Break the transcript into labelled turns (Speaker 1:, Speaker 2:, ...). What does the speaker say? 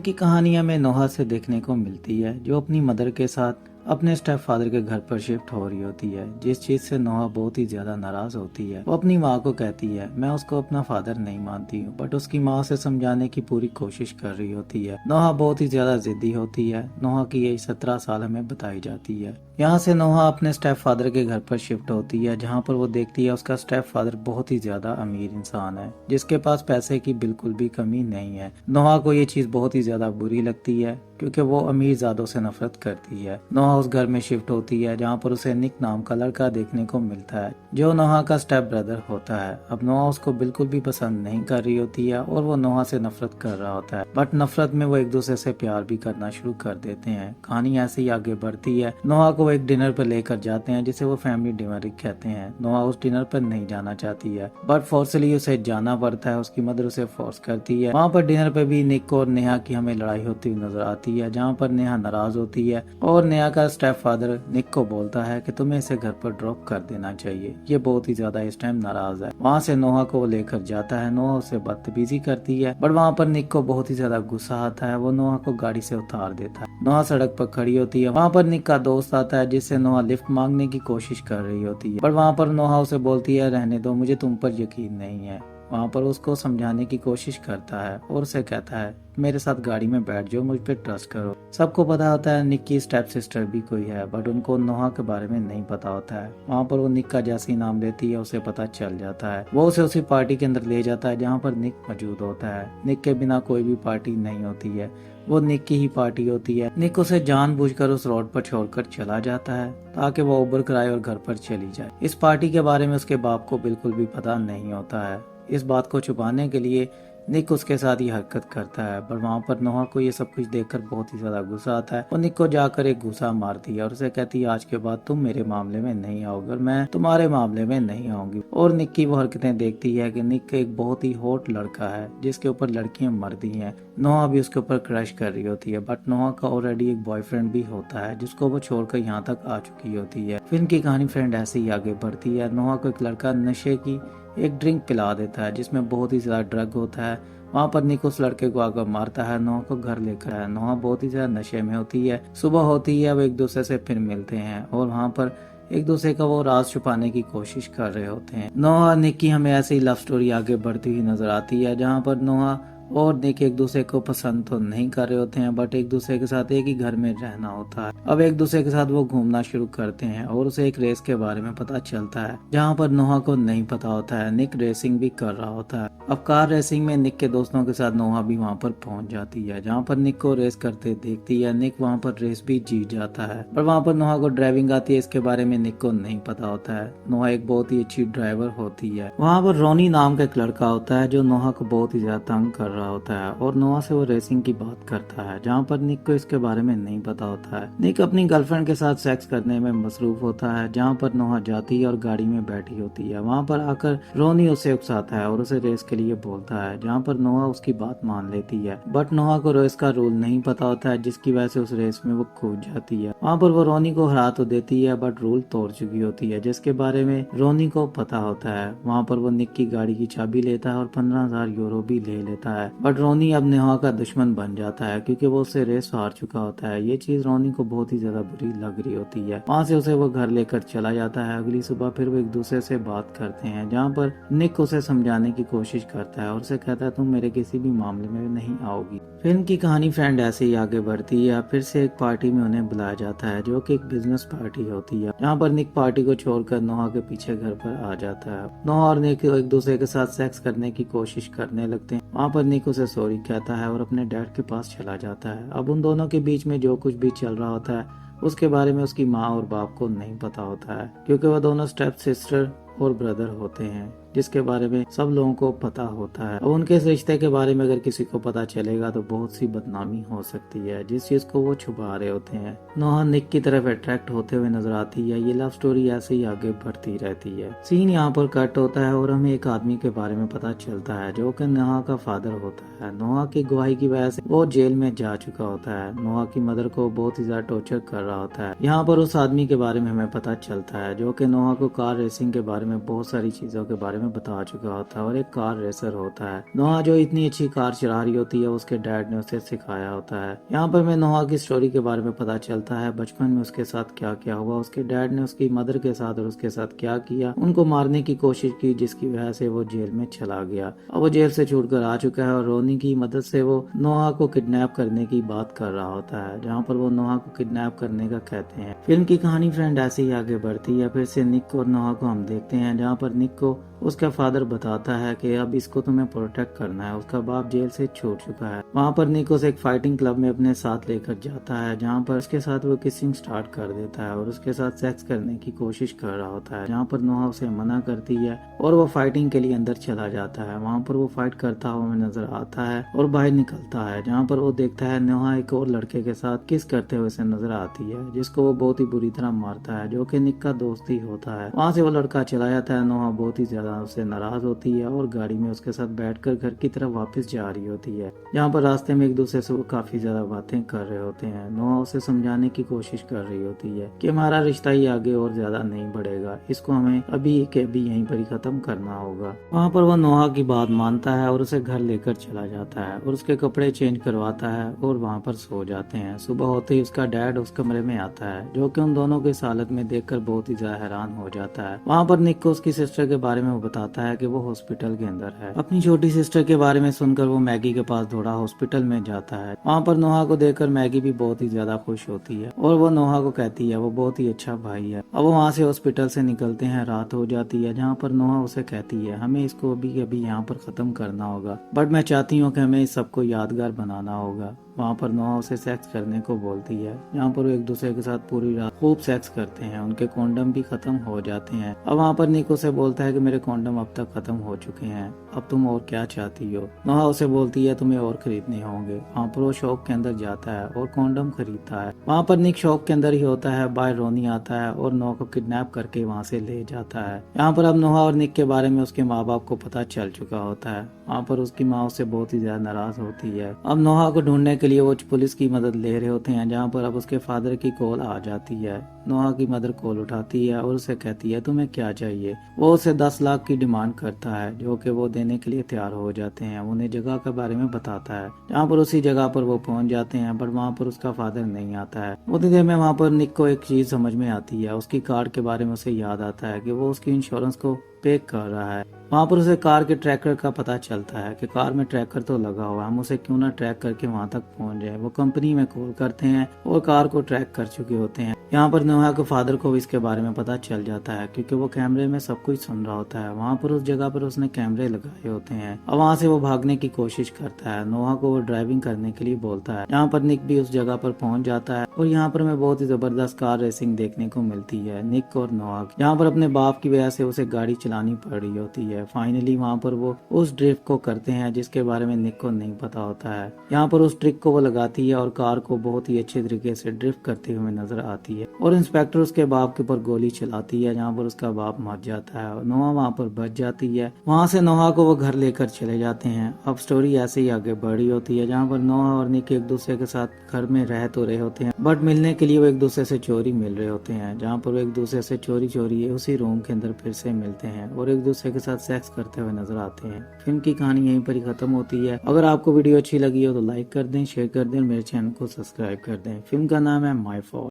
Speaker 1: की कहानी हमें नोहा से देखने को मिलती है, जो अपनी मदर के साथ अपने स्टेप फादर के घर पर शिफ्ट हो रही होती है। जिस चीज से नोहा बहुत ही ज्यादा नाराज होती है, वो अपनी माँ को कहती है मैं उसको अपना फादर नहीं मानती हूँ, बट उसकी माँ से समझाने की पूरी कोशिश कर रही होती है। नोहा बहुत ही ज्यादा जिद्दी होती है। नोहा की एज 17 साल हमें बताई जाती है। यहाँ से नोहा अपने स्टेप फादर के घर पर शिफ्ट होती है, जहाँ पर वो देखती है उसका स्टेप फादर बहुत ही ज्यादा अमीर इंसान है, जिसके पास पैसे की बिल्कुल भी कमी नहीं है। नोहा को ये चीज बहुत ही ज्यादा बुरी लगती है, क्योंकि वो अमीर ज़ादों से नफरत करती है। नोहा उस घर में शिफ्ट होती है जहाँ पर उसे निक नाम का लड़का देखने को मिलता है, जो नोहा का स्टेप ब्रदर होता है। अब नोहा उसको बिल्कुल भी पसंद नहीं कर रही होती है और वो नोहा से नफरत कर रहा होता है, बट नफरत में वो एक दूसरे से प्यार भी करना शुरू कर देते हैं। कहानी ऐसे ही आगे बढ़ती है। नोहा को एक डिनर पर लेकर जाते हैं, जिसे वो फैमिली डिनर कहते हैं। नोहा उस डिनर पर नहीं जाना चाहती है, बट फोर्सली उसे जाना पड़ता है। उसकी मदर उसे फोर्स करती है। वहाँ पर डिनर पर भी निक और नेहा की हमें लड़ाई होती हुई नजर आती है, जहाँ पर नेहा नाराज होती है और नेहा का स्टेप फादर निक को बोलता है कि तुम्हें इसे घर पर ड्रॉप कर देना चाहिए। ये बहुत ही ज्यादा इस टाइम नाराज है। वहाँ से नोहा को लेकर जाता है। नोहा उसे बदतमीजी करती है, बट वहाँ पर निक को बहुत ही ज्यादा गुस्सा आता है। वो नोहा को गाड़ी से उतार देता है। नोहा सड़क पर खड़ी होती है। वहाँ पर निक का दोस्त आता है, जिससे नोहा लिफ्ट मांगने की कोशिश कर रही होती है, पर वहाँ पर नोहा उसे बोलती है रहने दो, मुझे तुम पर यकीन नहीं है। वहाँ पर उसको समझाने की कोशिश करता है और उसे कहता है मेरे साथ गाड़ी में बैठ जाओ, मुझ पे ट्रस्ट करो। सबको पता होता है निक की स्टेप सिस्टर भी कोई है, बट उनको नोहा के बारे में नहीं पता होता है। वहाँ पर वो निक का जैसे ही नाम लेती है उसे पता चल जाता है। वो उसे उसी पार्टी के अंदर ले जाता है जहाँ पर निक मौजूद होता है। निक के बिना कोई भी पार्टी नहीं होती है, वो निक की ही पार्टी होती है। निक उसे जानबूझकर उस रोड पर छोड़कर चला जाता है ताकि वो उबर कराए और घर पर चली जाए। इस पार्टी के बारे में उसके बाप को बिल्कुल भी पता नहीं होता है। इस बात को छुपाने के लिए निक उसके साथ ये हरकत करता है, पर वहाँ पर नोहा को ये सब कुछ देखकर बहुत ही ज्यादा गुस्सा आता है। वो निक को जाकर एक घूसा मारती है और उसे कहती है आज के बाद तुम मेरे मामले में नहीं आओगे और मैं तुम्हारे मामले में नहीं आऊंगी। और निक की वो हरकतें देखती है कि निक एक बहुत ही हॉट लड़का है, जिसके ऊपर लड़कियां मरती हैं। नोहा भी उसके ऊपर क्रश कर रही होती है, बट नोहा का ऑलरेडी एक बॉयफ्रेंड भी होता है, जिसको वो छोड़कर यहाँ तक आ चुकी होती है। फिल्म की कहानी फ्रेंड ऐसे ही आगे बढ़ती है। नोहा को एक लड़का नशे की एक ड्रिंक पिला देता है, जिसमें बहुत ही ज्यादा ड्रग होता है। वहाँ पर निक उस लड़के को आकर मारता है। नोहा को घर लेकर आया। नोहा बहुत ही ज्यादा नशे में होती है। सुबह होती है, वो एक दूसरे से फिर मिलते हैं और वहाँ पर एक दूसरे का वो राज छुपाने की कोशिश कर रहे होते हैं। नोहा निक की हमें ऐसी ही लव स्टोरी आगे बढ़ती हुई नजर आती है, जहाँ पर नोहा और निक एक दूसरे को पसंद तो नहीं कर रहे होते हैं, बट एक दूसरे के साथ एक ही घर में रहना होता है। अब एक दूसरे के साथ वो घूमना शुरू करते हैं और उसे एक रेस के बारे में पता चलता है, जहाँ पर नोहा को नहीं पता होता है। निक रेसिंग भी कर रहा होता है। अब कार रेसिंग में निक के दोस्तों के साथ नोहा भी वहाँ पर पहुंच जाती है, जहाँ पर निक को रेस करते देखती है। निक वहाँ पर रेस भी जीत जाता है, पर वहाँ पर नोहा को ड्राइविंग आती है, इसके बारे में निक को नहीं पता होता है। नोहा एक बहुत ही अच्छी ड्राइवर होती है। वहाँ पर रोनी नाम का एक लड़का होता है, जो नोहा को बहुत ही ज्यादा तंग कर रहा होता है और नोहा से वो रेसिंग की बात करता है, जहाँ पर निक को इसके बारे में नहीं पता होता है। निक अपनी गर्लफ्रेंड के साथ सेक्स करने में मसरूफ होता है, जहाँ पर नोहा जाती है और गाड़ी में बैठी होती है। वहाँ पर आकर रोनी उसे उकसाता है और उसे रेस के लिए बोलता है, जहाँ पर नोहा उसकी बात मान लेती है, बट नोहा को रेस का रूल नहीं पता होता है, जिसकी वजह से उस रेस में वो कूद जाती है। वहाँ पर वो रोनी को हरा तो देती है, बट रूल तोड़ चुकी होती है, जिसके बारे में रोनी को पता होता है। वहाँ पर वो निक की गाड़ी की चाबी लेता है और 15,000 यूरो भी ले लेता है, बट रोनी अब नोहा का दुश्मन बन जाता है, क्योंकि वो उससे रेस हार चुका होता है। ये चीज रोनी को बहुत ही ज्यादा बुरी लग रही होती है। वहाँ से उसे वो घर लेकर चला जाता है। अगली सुबह फिर वो एक दूसरे से बात करते हैं, जहाँ पर निक उसे समझाने की कोशिश करता है और उसे कहता है तुम मेरे किसी भी मामले में नहीं आओगी। फिल्म की कहानी फ्रेंड ऐसे ही आगे बढ़ती है। फिर से एक पार्टी में उन्हें बुलाया जाता है, जो कि एक बिजनेस पार्टी होती है, जहाँ पर निक पार्टी को छोड़कर नोहा के पीछे घर पर आ जाता है। नोहा और निक एक दूसरे के साथ सेक्स करने की कोशिश करने लगते हैं। वहाँ पर निक उसे सॉरी कहता है और अपने डैड के पास चला जाता है। अब उन दोनों के बीच में जो कुछ भी चल रहा होता है, उसके बारे में उसकी माँ और बाप को नहीं पता होता है, क्योंकि वह दोनों स्टेप सिस्टर और ब्रदर होते हैं, जिसके बारे में सब लोगों को पता होता है। अब उनके इस रिश्ते के बारे में अगर किसी को पता चलेगा तो बहुत सी बदनामी हो सकती है, जिस चीज को वो छुपा रहे होते हैं। नोहा निक की तरफ अट्रैक्ट होते हुए नजर आती है। ये लव स्टोरी ऐसे ही आगे बढ़ती रहती है। सीन यहाँ पर कट होता है और हमें एक आदमी के बारे में पता चलता है, जो कि नोहा का फादर होता है। नोहा की गवाही की वजह से वो जेल में जा चुका होता है। नोहा की मदर को बहुत ही ज्यादा टॉर्चर कर रहा होता है। यहाँ पर उस आदमी के बारे में हमें पता चलता है, जो कि नोहा को कार रेसिंग के बारे में में बहुत सारी चीजों के बारे में बता चुका होता है और एक कार रेसर होता है। नोहा जो इतनी अच्छी कार चला रही होती है उसके डैड ने उसे सिखाया होता है। यहाँ पर मैं नोहा की स्टोरी के बारे में पता चलता है, बचपन में उसके साथ क्या क्या हुआ, उसके डैड ने उसकी मदर के साथ और उसके साथ क्या किया, उनको मारने की कोशिश की जिसकी वजह से वो जेल में चला गया। अब वो जेल से छूटकर आ चुका है और रोनी की मदद से वो नोहा को किडनैप करने की बात कर रहा होता है, जहाँ पर वो नोहा को किडनैप करने का कहते हैं। फिल्म की कहानी फ्रेंड ऐसे ही आगे बढ़ती है। फिर से निक और नोहा को हम देखते हैं, जहाँ पर निक को उसका फादर बताता है कि अब इसको तुम्हें प्रोटेक्ट करना है। उसका बाप जेल से छूट चुका है। वहाँ पर निक उसे एक फाइटिंग क्लब में अपने साथ लेकर जाता है, जहाँ पर उसके साथ वो किसिंग स्टार्ट कर देता है और उसके साथ सेक्स करने की कोशिश कर रहा होता है, जहाँ पर नोहा उसे मना करती है और वो फाइटिंग के लिए अंदर चला जाता है। वहाँ पर वो फाइट करता हुआ नजर आता है और बाहर निकलता है, जहाँ पर वो देखता है नोहा एक और लड़के के साथ किस करते हुए उसे नजर आती है, जिसको वो बहुत ही बुरी तरह मारता है, जो कि निक का दोस्त ही होता है। वहाँ से वो लड़का चला जाता है। नोहा बहुत ही ज्यादा उससे नाराज होती है और गाड़ी में उसके साथ बैठकर घर की तरफ वापस जा रही होती है, जहाँ पर रास्ते में एक दूसरे से वो काफी ज्यादा बातें कर रहे होते हैं। नोहा उसे समझाने की कोशिश कर रही होती है कि हमारा रिश्ता ही आगे और ज्यादा नहीं बढ़ेगा, इसको हमें अभी के अभी यहीं पर ही खत्म करना होगा। वहाँ पर वो नोहा की बात मानता है और उसे घर लेकर चला जाता है और उसके कपड़े चेंज करवाता है और वहाँ पर सो जाते हैं। सुबह होते ही उसका डैड उस कमरे में आता है, जो कि उन दोनों की इस हालत में देखकर बहुत ही ज्यादा हैरान हो जाता है। वहाँ पर निक को उसकी सिस्टर के बारे में बताता है कि वो हॉस्पिटल के अंदर है। अपनी छोटी सिस्टर के बारे में सुनकर वो मैगी के पास दौड़ा हॉस्पिटल में जाता है। वहाँ पर नोहा को देखकर मैगी भी बहुत ही ज्यादा खुश होती है और वो नोहा को कहती है वो बहुत ही अच्छा भाई है। अब वो वहाँ से हॉस्पिटल से निकलते हैं। रात हो जाती है, जहाँ पर नोहा उसे कहती है हमें इसको अभी अभी यहाँ पर खत्म करना होगा, बट मैं चाहती हूँ कि हमें इस सबको यादगार बनाना होगा। वहाँ पर नोहा उसे सेक्स करने को बोलती है, यहाँ पर वो एक दूसरे के साथ पूरी रात खूब सेक्स करते हैं। उनके कॉन्डम भी खत्म हो जाते हैं। अब वहाँ पर निक उसे बोलता है कि मेरे कॉन्डम अब तक खत्म हो चुके हैं, अब तुम और क्या चाहती हो। नोहा उसे बोलती है तुम्हें और खरीदने होंगे। वहाँ पर वो शॉप के अंदर जाता है और कॉन्डम खरीदता है। वहाँ पर निक शॉप के अंदर ही होता है। बाय रोनी आता है और नोहा को किडनैप करके वहाँ से ले जाता है। यहाँ पर अब नोहा और निक के बारे में उसके माँ बाप को पता चल चुका होता है। वहाँ पर उसकी माँ उससे बहुत ही ज्यादा नाराज होती है। अब नोहा को ढूंढने के लिए वो पुलिस की मदद ले रहे होते हैं, जहाँ पर अब उसके फादर की कॉल आ जाती है। नोहा की मदर कॉल उठाती है और उसे कहती है तुम्हें क्या चाहिए। वो उसे 10 लाख की डिमांड करता है, जो कि वो देने के लिए तैयार हो जाते हैं। उन्हें जगह के बारे में बताता है, जहाँ पर उसी जगह पर वो पहुंच जाते हैं, बट वहाँ पर उसका फादर नहीं आता है। उतनी देर में वहाँ पर निक को एक चीज समझ में आती है। उसकी कार्ड के बारे में उसे याद आता है कि वो उसकी इंश्योरेंस को पे कर रहा है। वहाँ पर उसे कार के ट्रैकर का पता चलता है कि कार में ट्रैकर तो लगा हुआ है, हम उसे क्यों ना ट्रैक करके वहाँ तक पहुँच जाए। वो कंपनी में कॉल करते हैं और कार को ट्रैक कर चुके होते हैं। यहाँ पर नोहा के फादर को भी इसके बारे में पता चल जाता है, क्योंकि वो कैमरे में सब कुछ सुन रहा होता है। वहाँ पर उस जगह पर उसने कैमरे लगाए होते हैं और वहाँ से वो भागने की कोशिश करता है। नोहा को वो ड्राइविंग करने के लिए बोलता है। यहाँ पर निक भी उस जगह पर पहुँच जाता है और यहाँ पर हमें बहुत ही जबरदस्त कार रेसिंग देखने को मिलती है निक और नोहा। यहाँ पर अपने बाप की वजह से उसे गाड़ी चलानी पड़ रही होती है। फाइनली वहाँ पर वो उस ड्रिफ्ट को करते हैं जिसके बारे में निक को नहीं पता होता है। यहाँ पर उस ट्रिक को वो लगाती है और कार को बहुत ही अच्छे तरीके से ड्रिफ्ट करते हुए नजर आती है और इंस्पेक्टर उसके बाप के ऊपर गोली चलाती है, जहाँ पर उसका बाप मर जाता है और नोहा वहाँ पर बच जाती है। वहाँ से नोहा को वो घर लेकर चले जाते हैं। अब स्टोरी ऐसे ही आगे बढ़ी होती है, जहाँ पर नोहा और निक एक दूसरे के साथ घर में रह तो रहे होते हैं, बट मिलने के लिए वो एक दूसरे से चोरी मिल रहे होते हैं, जहाँ पर वो एक दूसरे से चोरी उसी रूम के अंदर फिर से मिलते हैं और एक दूसरे के साथ सेक्स करते हुए नजर आते हैं। फिल्म की कहानी यहीं पर ही खत्म होती है। अगर आपको वीडियो अच्छी लगी हो तो लाइक कर दें, शेयर कर दें और मेरे चैनल को सब्सक्राइब कर दें। फिल्म का नाम है माय फॉल्ट।